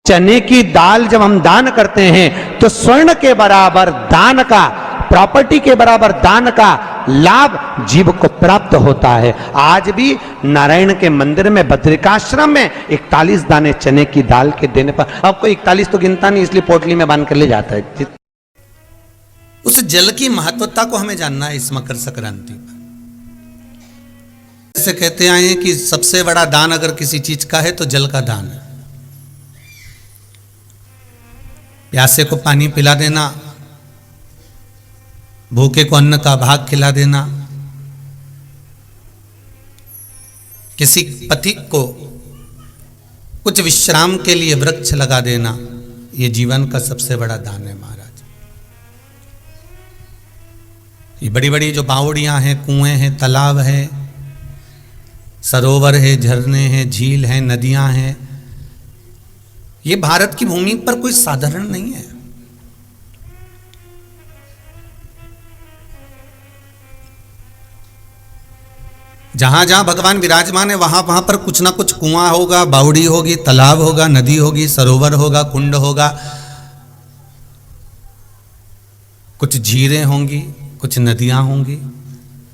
चने की दाल जब हम दान करते हैं तो स्वर्ण के बराबर दान का, प्रॉपर्टी के बराबर दान का लाभ जीव को प्राप्त होता है। आज भी नारायण के मंदिर में बद्रिकाश्रम में 41 दाने चने की दाल के देने पर, आपको 41 तो गिनता नहीं इसलिए पोटली में बांध कर ले जाता है। उस जल की महत्वता को हमें जानना है इस मकर संक्रांति पर। ऐसे कहते आए हैं कि सबसे बड़ा दान अगर किसी चीज का है तो जल का दान है। प्यासे को पानी पिला देना, भूखे को अन्न का भाग खिला देना, किसी पथिक को कुछ विश्राम के लिए वृक्ष लगा देना, ये जीवन का सबसे बड़ा दान है महाराज। ये बड़ी बड़ी जो बावड़ियां हैं, कुएं हैं, तालाब है, सरोवर है, झरने हैं, झील हैं, नदियां हैं, ये भारत की भूमि पर कोई साधारण नहीं है। जहां जहां भगवान विराजमान है वहां वहां पर कुछ ना कुछ कुआं होगा, बावड़ी होगी, तालाब होगा, नदी होगी, सरोवर होगा, कुंड होगा, कुछ झीलें होंगी, कुछ नदियां होंगी।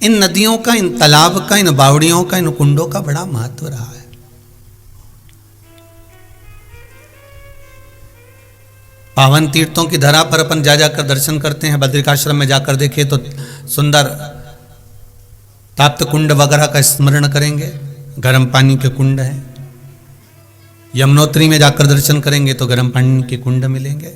इन नदियों का, इन तालाब का, इन बावड़ियों का, इन कुंडों का बड़ा महत्व रहा है। पावन तीर्थों की धरा पर अपन जा जाकर दर्शन करते हैं। बद्रिकाश्रम में जाकर देखें तो सुंदर ताप्त कुंड वगैरह का स्मरण करेंगे, गर्म पानी के कुंड हैं। यमुनोत्री में जाकर दर्शन करेंगे तो गर्म पानी के कुंड मिलेंगे।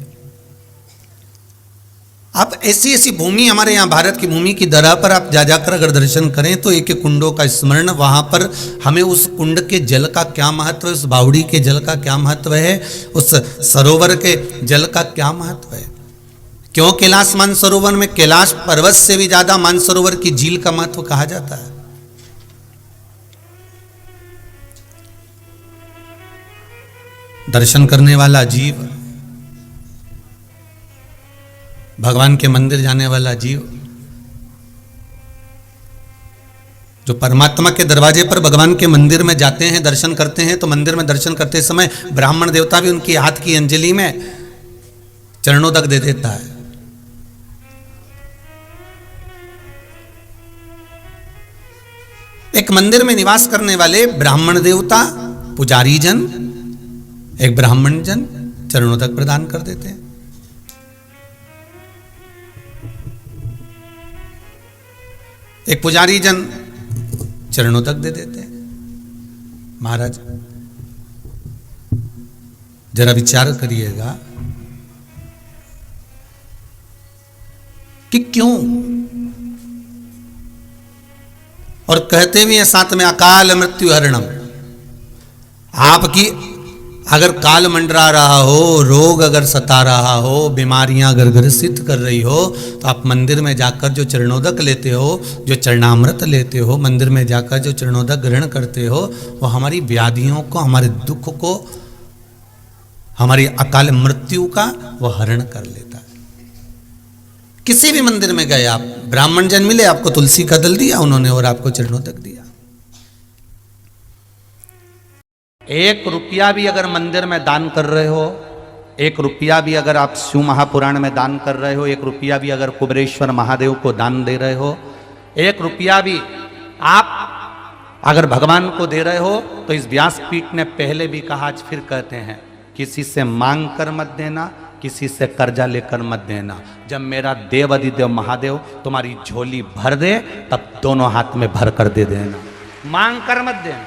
आप ऐसी ऐसी भूमि, हमारे यहाँ भारत की भूमि की धरा पर आप जा जाकर अगर दर्शन करें तो एक एक कुंडों का स्मरण, वहां पर हमें उस कुंड के जल का क्या महत्व है, उस बावड़ी के जल का क्या महत्व है, उस सरोवर के जल का क्या महत्व है। क्यों कैलाश मानसरोवर में कैलाश पर्वत से भी ज्यादा मानसरोवर की झील का महत्व कहा जाता है। दर्शन करने वाला जीव, भगवान के मंदिर जाने वाला जीव, जो परमात्मा के दरवाजे पर भगवान के मंदिर में जाते हैं, दर्शन करते हैं, तो मंदिर में दर्शन करते समय ब्राह्मण देवता भी उनकी हाथ की अंजलि में चरणों तक दे देता है। एक मंदिर में निवास करने वाले ब्राह्मण देवता, पुजारी जन, एक ब्राह्मण जन चरणों तक प्रदान कर देते हैं। एक पुजारी जन चरणों तक दे देते हैं। महाराज जरा विचार करिएगा कि क्यों, और कहते भी हैं साथ में अकाल मृत्यु हरणम। आपकी अगर काल मंडरा रहा हो, रोग अगर सता रहा हो, बीमारियां अगर ग्रसित कर रही हो, तो आप मंदिर में जाकर जो चरणोदक लेते हो, जो चरणामृत लेते हो, मंदिर में जाकर जो चरणोदक ग्रहण करते हो, वो हमारी व्याधियों को, हमारे दुख को, हमारी अकाल मृत्यु का वो हरण कर लेता है। किसी भी मंदिर में गए आप, ब्राह्मण जन मिले, आपको तुलसी का दल दिया उन्होंने और आपको चरणोदक दिया। 1 रुपया भी अगर मंदिर में दान कर रहे हो, 1 रुपया भी अगर आप शिव महापुराण में दान कर रहे हो, 1 रुपया भी अगर कुबेरेश्वर महादेव को दान दे रहे हो, 1 रुपया भी आप अगर भगवान को दे रहे हो, तो इस व्यासपीठ ने पहले भी कहा, आज फिर कहते हैं, किसी से मांग कर मत देना, किसी से कर्जा लेकर मत देना। जब मेरा देव अधिदेव महादेव तुम्हारी झोली भर दे, तब दोनों हाथ में भर कर दे देना, मांग कर मत देना।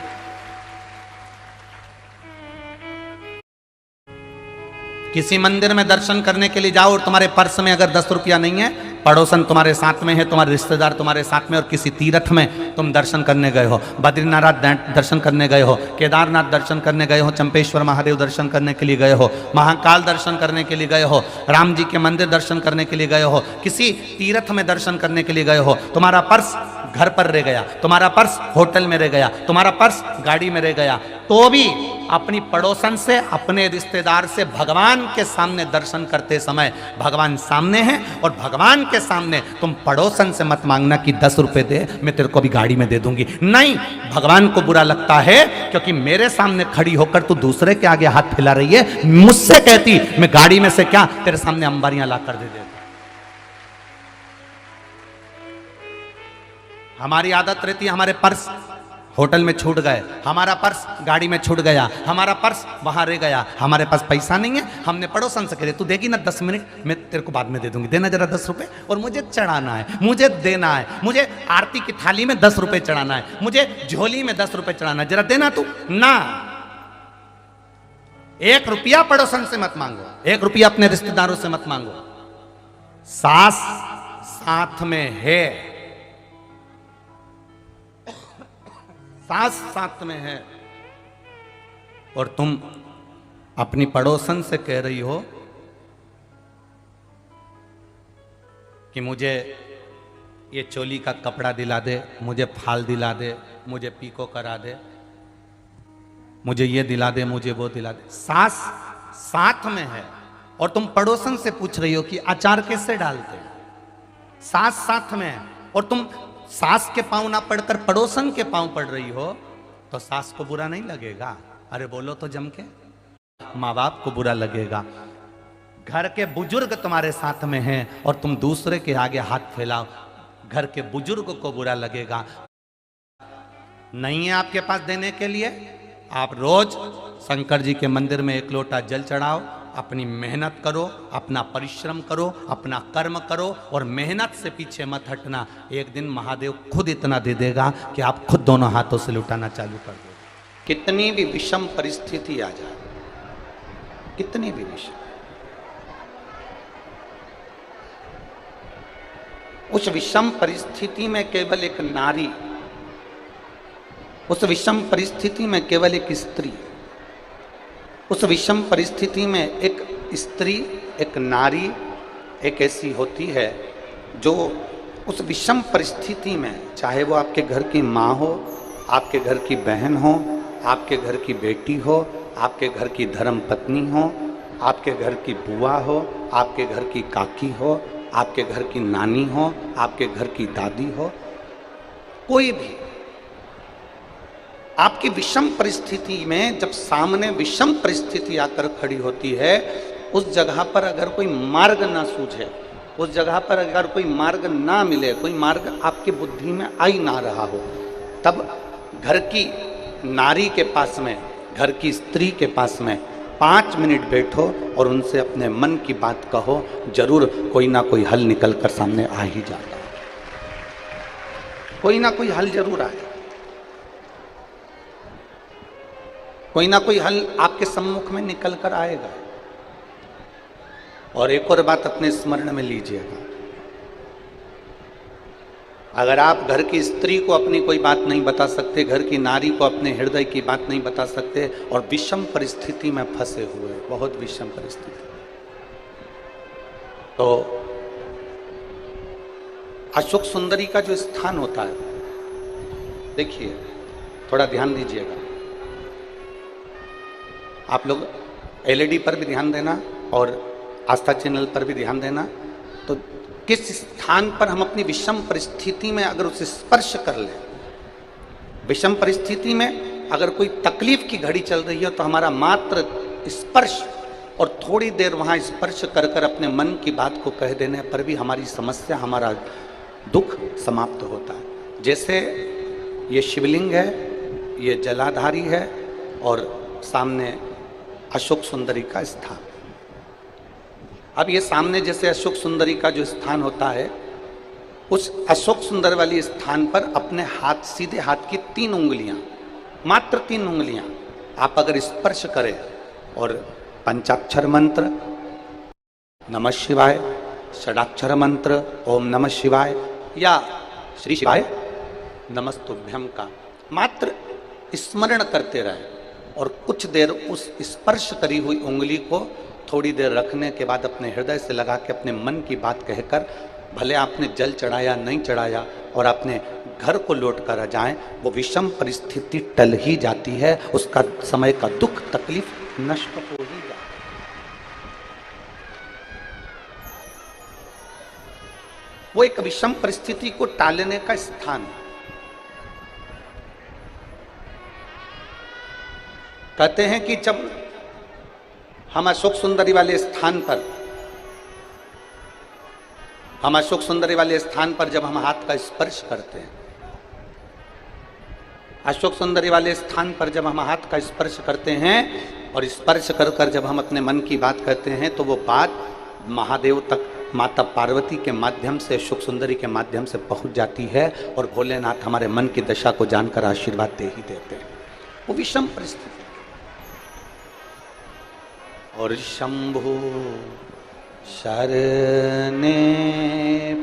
किसी मंदिर में दर्शन करने के लिए जाओ और तुम्हारे पर्स में अगर 10 रुपया नहीं है, पड़ोसन तुम्हारे साथ में है, तुम्हारे रिश्तेदार तुम्हारे साथ में, और किसी तीर्थ में तुम दर्शन करने गए हो, बद्रीनाथ दर्शन करने गए हो, केदारनाथ दर्शन करने गए हो, चंपेश्वर महादेव दर्शन करने के लिए गए हो, महाकाल दर्शन करने के लिए गए हो, राम जी के मंदिर दर्शन करने के लिए गए हो, किसी तीर्थ में दर्शन करने के लिए गए हो, तुम्हारा पर्स घर पर रह गया, तुम्हारा पर्स होटल में रह गया, तुम्हारा पर्स गाड़ी में रह गया, तो भी अपनी पड़ोसन से, अपने रिश्तेदार से भगवान के सामने दर्शन करते समय भगवान सामने हैं, और भगवान के सामने तुम पड़ोसन से मत मांगना कि 10 रुपए दे, मैं तेरे को भी गाड़ी में दे दूंगी। नहीं, भगवान को बुरा लगता है क्योंकि मेरे सामने खड़ी होकर तू दूसरे के आगे हाथ फैला रही है। मुझसे कहती मैं गाड़ी में से क्या तेरे सामने अंबारियां ला कर दे देता। हमारी आदत रहती है, हमारे पर्स होटल में छूट गए, हमारा पर्स गाड़ी में छूट गया, हमारा पर्स वहां रह गया, हमारे पास पैसा नहीं है, हमने पड़ोसन से कहे तू देगी ना 10 मिनट, मैं तेरे को बाद में दे दूंगी, देना जरा 10 रुपए, और मुझे चढ़ाना है, मुझे देना है, मुझे आरती की थाली में 10 रुपए चढ़ाना है, मुझे झोली में 10 रुपए चढ़ाना है, जरा देना तू ना। 1 रुपया पड़ोसन से मत मांगो, 1 रुपया अपने रिश्तेदारों से मत मांगो। सास साथ में है, सास साथ में है, और तुम अपनी पड़ोसन से कह रही हो कि मुझे ये चोली का कपड़ा दिला दे, मुझे फाल दिला दे, मुझे पीको करा दे, मुझे ये दिला दे, मुझे वो दिला दे। सास साथ में है और तुम पड़ोसन से पूछ रही हो कि अचार कैसे डालते हैं। सास साथ में है और तुम सास के पांव ना पड़कर पड़ोसन के पांव पड़ रही हो, तो सास को बुरा नहीं लगेगा? अरे बोलो तो जम के। माँ बाप को बुरा लगेगा। घर के बुजुर्ग तुम्हारे साथ में हैं और तुम दूसरे के आगे हाथ फैलाओ, घर के बुजुर्ग को बुरा लगेगा। नहीं है आपके पास देने के लिए, आप रोज शंकर जी के मंदिर में 1 लोटा जल चढ़ाओ, अपनी मेहनत करो, अपना परिश्रम करो, अपना कर्म करो और मेहनत से पीछे मत हटना। एक दिन महादेव खुद इतना दे देगा कि आप खुद दोनों हाथों से लुटाना चालू कर दो। कितनी भी विषम परिस्थिति आ जाए, कितनी भी विषम, उस विषम परिस्थिति में केवल एक नारी, उस विषम परिस्थिति में केवल एक स्त्री, उस विषम परिस्थिति में एक स्त्री, एक नारी एक ऐसी होती है जो उस विषम परिस्थिति में, चाहे वो आपके घर की माँ हो, आपके घर की बहन हो, आपके घर की बेटी हो, आपके घर की धर्म पत्नी हो, आपके घर की बुआ हो, आपके घर की काकी हो, आपके घर की नानी हो, आपके घर की दादी हो, कोई भी आपकी विषम परिस्थिति में जब सामने विषम परिस्थिति आकर खड़ी होती है, उस जगह पर अगर कोई मार्ग ना सूझे, उस जगह पर अगर कोई मार्ग ना मिले, कोई मार्ग आपकी बुद्धि में आई ना रहा हो, तब घर की नारी के पास में, घर की स्त्री के पास में 5 मिनट बैठो और उनसे अपने मन की बात कहो, जरूर कोई ना कोई हल निकल कर सामने आ ही जाता है। कोई ना कोई हल जरूर आए, कोई ना कोई हल आपके सम्मुख में निकल कर आएगा। और एक और बात अपने स्मरण में लीजिएगा, अगर आप घर की स्त्री को अपनी कोई बात नहीं बता सकते, घर की नारी को अपने हृदय की बात नहीं बता सकते और विषम परिस्थिति में फंसे हुए, बहुत विषम परिस्थिति, तो अशोक सुंदरी का जो स्थान होता है, देखिए थोड़ा ध्यान दीजिएगा, आप लोग LED पर भी ध्यान देना और आस्था चैनल पर भी ध्यान देना। तो किस स्थान पर हम अपनी विषम परिस्थिति में अगर उसे स्पर्श कर लें, विषम परिस्थिति में अगर कोई तकलीफ की घड़ी चल रही है, तो हमारा मात्र स्पर्श और थोड़ी देर वहाँ स्पर्श कर कर अपने मन की बात को कह देने पर भी हमारी समस्या, हमारा दुख समाप्त होता है। जैसे ये शिवलिंग है, ये जलाधारी है और सामने अशोक सुंदरी का स्थान। अब ये सामने जैसे अशोक सुंदरी का जो स्थान होता है, उस अशोक सुंदर वाली स्थान पर अपने हाथ, सीधे हाथ की 3 उंगलियां, मात्र 3 उंगलियां आप अगर स्पर्श करें और पंचाक्षर मंत्र नमः शिवाय, षडाक्षर मंत्र ओम नमः शिवाय या श्री शिवाय नमस्तुभ्यम का मात्र स्मरण करते रहे और कुछ देर उस स्पर्श करी हुई उंगली को थोड़ी देर रखने के बाद अपने हृदय से लगा के अपने मन की बात कहकर, भले आपने जल चढ़ाया नहीं चढ़ाया, और अपने घर को लौट कर आ जाएं, वो विषम परिस्थिति टल ही जाती है, उसका समय का दुख तकलीफ नष्ट हो ही जाती है। वो एक विषम परिस्थिति को टालने का स्थान है। कहते हैं कि जब हम अशोक सुंदरी वाले स्थान पर जब हम हाथ का स्पर्श करते हैं, अशोक सुंदरी वाले स्थान पर जब हम हाथ का स्पर्श करते हैं और स्पर्श कर कर जब हम अपने मन की बात कहते हैं, तो वो बात महादेव तक, माता पार्वती के माध्यम से, अशोक सुंदरी के माध्यम से पहुंच जाती है और भोलेनाथ हमारे मन की दशा को जानकर आशीर्वाद दे ही देते हैं। वो विषम परिस्थिति। और शंभु शरने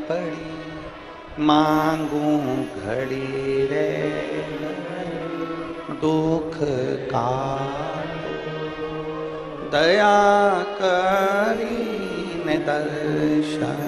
पड़ी मांगू घड़ी रे दुख का दया करी ने दर्शन।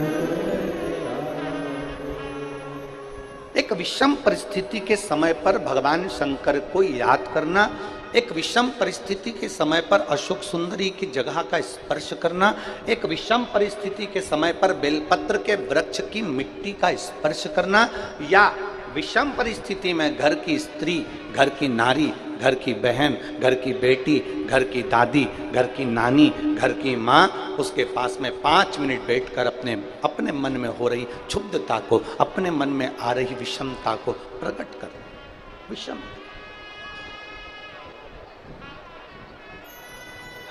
एक विषम परिस्थिति के समय पर भगवान शंकर को याद करना, एक विषम परिस्थिति के समय पर अशोक सुंदरी की जगह का स्पर्श करना, एक विषम परिस्थिति के समय पर बेलपत्र के वृक्ष की मिट्टी का स्पर्श करना, या विषम परिस्थिति में घर की स्त्री, घर की नारी, घर की बहन, घर की बेटी, घर की दादी, घर की नानी, घर की माँ, उसके पास में 5 मिनट बैठकर अपने मन में हो रही क्षुब्धता को, अपने मन में आ रही विषमता को प्रकट कर। विषम,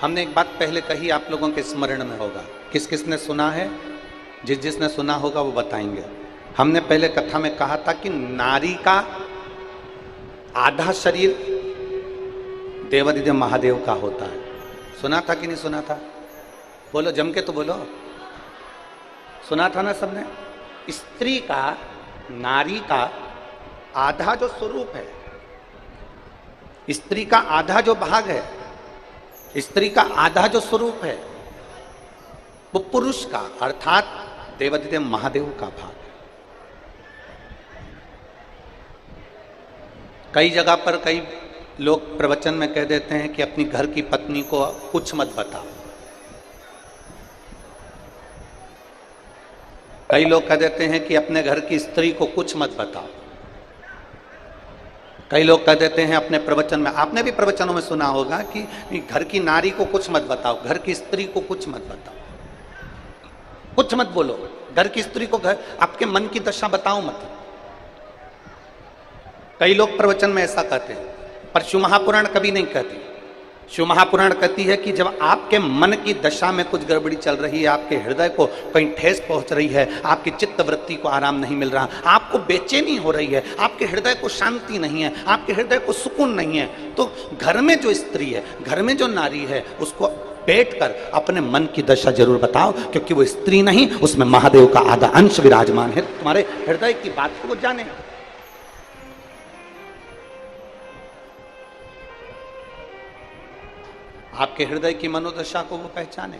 हमने एक बात पहले कही, आप लोगों के स्मरण में होगा, किस किसने सुना है? जिसने सुना होगा वो बताएंगे। हमने पहले कथा में कहा था कि नारी का आधा शरीर देवादिदेव महादेव का होता है। सुना था कि नहीं सुना था? बोलो, जम के तो बोलो। सुना था ना सबने? स्त्री का, नारी का आधा जो स्वरूप है, स्त्री का आधा जो भाग है, स्त्री का आधा जो स्वरूप है, वो पुरुष का अर्थात देवादिदेव महादेव का भाग है। कई जगह पर कई लोग प्रवचन में कह देते हैं कि अपनी घर की पत्नी को कुछ मत बताओ। कई लोग कह देते हैं कि अपने घर की स्त्री को कुछ मत बताओ। कई लोग कह देते हैं अपने प्रवचन में, आपने भी प्रवचनों में सुना होगा कि घर की नारी को कुछ मत बताओ, घर की स्त्री को कुछ मत बताओ, कुछ मत बोलो, घर की स्त्री को घर आपके मन की दशा बताओ मत। कई लोग प्रवचन में ऐसा कहते हैं, पर शिव महापुराण कभी नहीं कहती। शिव महापुराण कहती है कि जब आपके मन की दशा में कुछ गड़बड़ी चल रही है, आपके हृदय को कहीं ठेस पहुंच रही है, आपकी चित्त वृत्ति को आराम नहीं मिल रहा, आपको बेचैनी हो रही है, आपके हृदय को शांति नहीं है, आपके हृदय को सुकून नहीं है, तो घर में जो स्त्री है, घर में जो नारी है, उसको बैठकर अपने मन की दशा जरूर बताओ, क्योंकि वो स्त्री नहीं, उसमें महादेव का आधा अंश विराजमान है। तुम्हारे हृदय की बात को वो जाने, आपके हृदय की मनोदशा को वो पहचाने,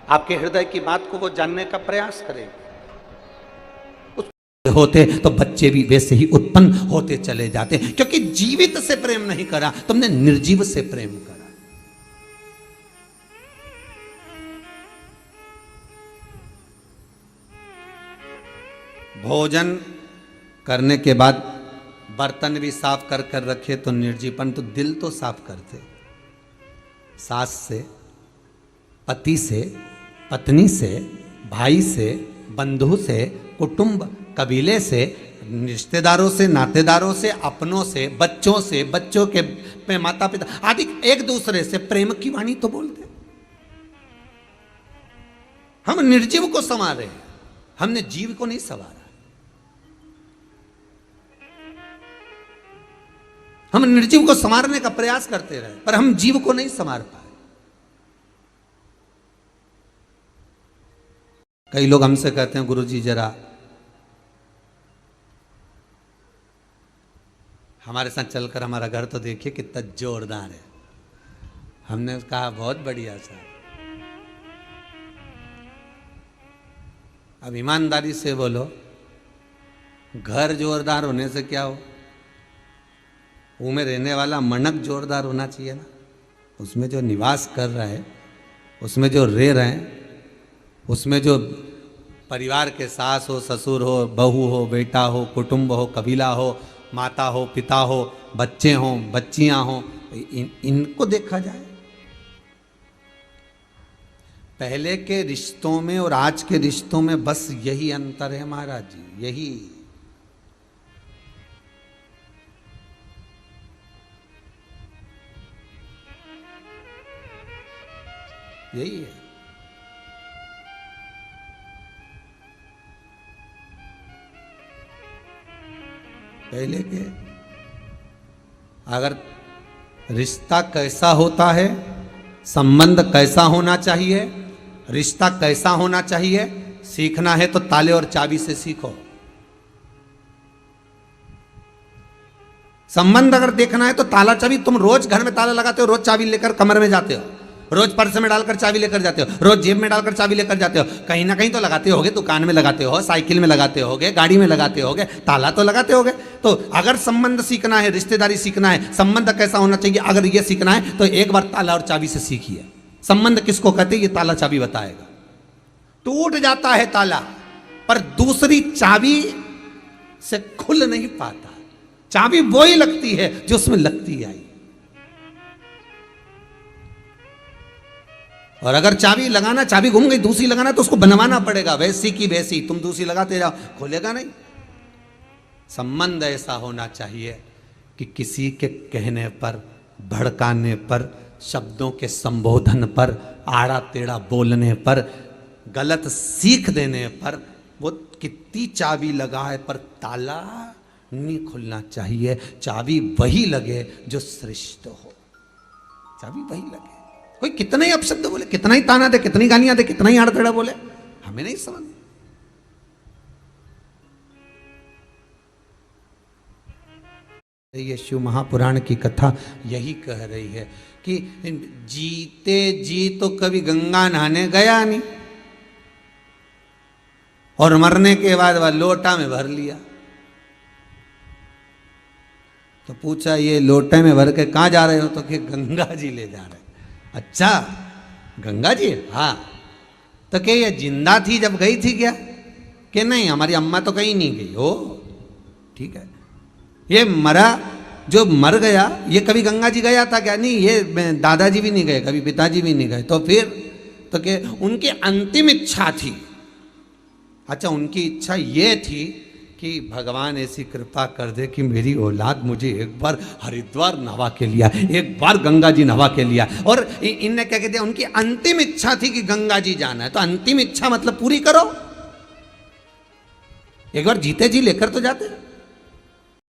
आपके हृदय की बात को वो जानने का प्रयास करे। होते तो बच्चे भी वैसे ही उत्पन्न होते चले जाते, क्योंकि जीवित से प्रेम नहीं करा, तुमने निर्जीव से प्रेम करा। भोजन करने के बाद बर्तन भी साफ कर कर रखे तो निर्जीवन, तो दिल तो साफ करते। सास से, पति से, पत्नी से, भाई से, बंधु से, कुटुंब कबीले से, रिश्तेदारों से, नातेदारों से, अपनों से, बच्चों से, बच्चों के माता पिता आदि, एक दूसरे से प्रेम की वाणी तो बोलते। हम निर्जीव को संवार रहे हैं, हमने जीव को नहीं संवारा। हम निर्जीव को संवारने का प्रयास करते रहे, पर हम जीव को नहीं संवार पाए। कई लोग हमसे कहते हैं, गुरुजी जरा हमारे साथ चलकर हमारा घर तो देखिए कितना जोरदार है। हमने कहा बहुत बढ़िया साहब, अब ईमानदारी से बोलो, घर जोरदार होने से क्या हो, वो में रहने वाला मनक जोरदार होना चाहिए ना। उसमें जो निवास कर रहा है, उसमें जो रह रहे हैं, उसमें जो परिवार के सास हो, ससुर हो, बहू हो, बेटा हो, कुटुंब हो, कबीला हो, माता हो, पिता हो, बच्चे हों, बच्चियां हों, इनको देखा जाए। पहले के रिश्तों में और आज के रिश्तों में बस यही अंतर है महाराज जी, यही। यही है। पहले के अगर रिश्ता कैसा होता है, संबंध कैसा होना चाहिए, रिश्ता कैसा होना चाहिए, सीखना है तो ताले और चाबी से सीखो। संबंध अगर देखना है तो ताला चाबी, तुम रोज घर में ताला लगाते हो, रोज चाबी लेकर कमरे में जाते हो, रोज पर्स में डालकर चाबी लेकर जाते हो, रोज जेब में डालकर चाबी लेकर जाते हो, कहीं ना कहीं तो लगाते होगे, दुकान में लगाते हो, साइकिल में लगाते होगे, गाड़ी में लगाते होगे, ताला तो लगाते होगे। तो अगर संबंध सीखना है, रिश्तेदारी सीखना है, संबंध कैसा होना चाहिए, अगर ये सीखना है तो एक बार ताला और चाबी से सीखिए। संबंध किसको कहते हैं, ये ताला चाबी बताएगा। टूट जाता है ताला, पर दूसरी चाबी से खुल नहीं पाता। चाबी वही लगती है जो उसमें लगती आई। और अगर चाबी लगाना, चाबी घूम गई, दूसरी लगाना तो उसको बनवाना पड़ेगा, वैसी की वैसी। तुम दूसरी लगाते जाओ, खोलेगा नहीं। संबंध ऐसा होना चाहिए कि किसी के कहने पर, भड़काने पर, शब्दों के संबोधन पर, आड़ा टेढ़ा बोलने पर, गलत सीख देने पर, वो कितनी चाबी लगाए पर ताला नहीं खुलना चाहिए। चाबी वही लगे जो श्रेष्ठ हो, चाबी वही लगे। कोई कितना ही अपशब्द बोले, कितना ही ताना दे, कितनी गालियां दे, कितना ही आड़ा टेढ़ा बोले, हमें नहीं समझ। ये शिव महापुराण की कथा यही कह रही है कि जीते जी तो कभी गंगा नहाने गया नहीं, और मरने के बाद वह लोटा में भर लिया। तो पूछा, ये लोटे में भर के कहाँ जा रहे हो? तो कि गंगा जी ले जा रहे। अच्छा, गंगा जी? हाँ। तो क्या ये जिंदा थी जब गई थी क्या? कि नहीं, हमारी अम्मा तो कहीं नहीं गई। हो ठीक है। ये मरा, जो मर गया, ये कभी गंगा जी गया था क्या? नहीं, ये दादाजी भी नहीं गए, कभी पिताजी भी नहीं गए। तो फिर तो क्या उनकी अंतिम इच्छा थी? अच्छा, उनकी इच्छा ये थी कि भगवान ऐसी कृपा कर दे कि मेरी औलाद मुझे एक बार हरिद्वार नहवा के लिया, एक बार गंगा जी नहवा के लिया। और इनने क्या कहते हैं, उनकी अंतिम इच्छा थी कि गंगा जी जाना है। तो अंतिम इच्छा मतलब पूरी करो। एक बार जीते जी लेकर तो जाते।